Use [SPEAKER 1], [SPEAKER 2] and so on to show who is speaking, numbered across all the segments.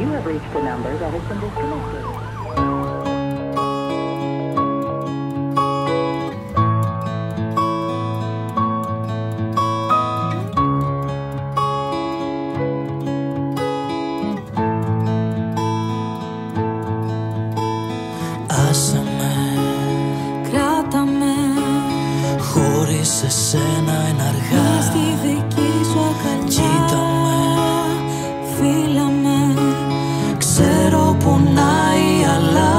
[SPEAKER 1] You have reached a number that has been disconnected.
[SPEAKER 2] Άσε με,
[SPEAKER 3] κράτα με,
[SPEAKER 2] χωρίς εσένα είναι αργά.
[SPEAKER 3] μες στη δική σου αγκαλιά.
[SPEAKER 2] Κοίτα με,
[SPEAKER 3] φίλα με,
[SPEAKER 2] ξέρω πονάει αλλά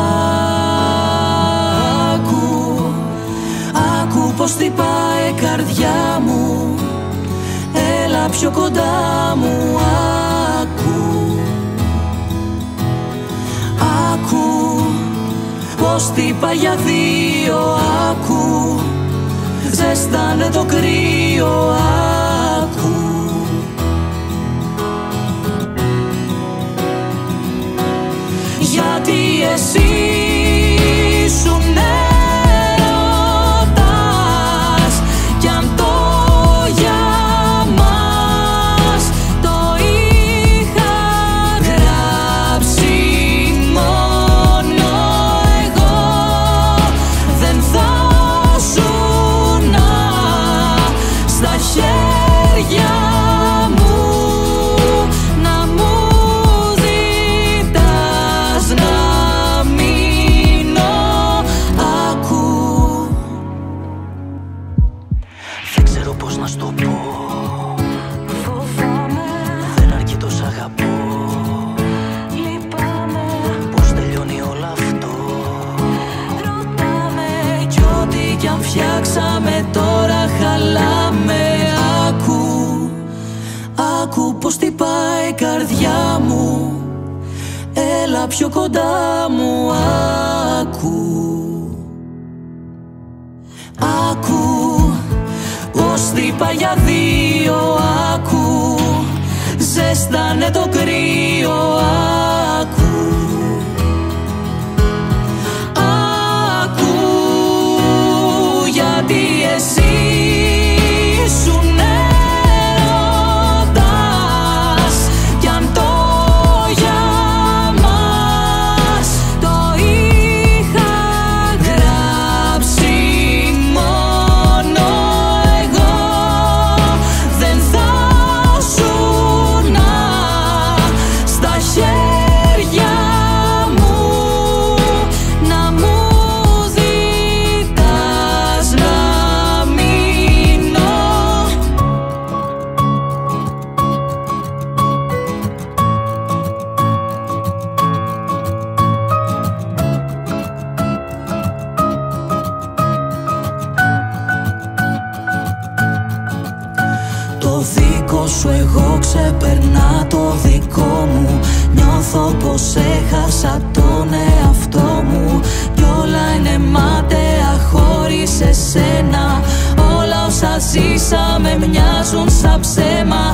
[SPEAKER 2] άκου πως χτυπάει η καρδιά μου. Έλα πιο κοντά μου, άκου πως χτυπάει για δύο, άκου ζεστάνε το κρύο, άκου. Γιατί εσύ ήσουν έρωτας κι αν το για μας το είχα γράψει μόνο εγώ, δεν θα ζούνα στα χέρια μου να μου ζητάς να μείνω. Άκου, δεν ξέρω πώς να στο πω,
[SPEAKER 3] φοβάμαι,
[SPEAKER 2] δεν αρκεί το σ' αγαπώ.
[SPEAKER 3] λυπάμαι,
[SPEAKER 2] Πώς τελειώνει όλο αυτό,
[SPEAKER 3] ρωτάμε
[SPEAKER 2] κι ό,τι κι αν φτιάξαμε τώρα χαλάμε. Άκου πως χτυπάει η καρδιά μου. Έλα πιο κοντά μου, άκου πως χτυπάει για δύο, άκου ζεστάνε το κρύο, άκου γιατί εσύ ήσουν έρωτας κι αν το για μας το είχα γράψει μόνο εγώ, δεν θα ζούνα στα χέρια μου να μου ζητάς να μείνω. Το δικό σου εγώ ξεπερνά το δικό μου. Νιώθω πως έχασα τον εαυτό μου κι όλα είναι μάταια χωρίς εσένα. Όλα όσα ζήσαμε μοιάζουν σαν ψέμα.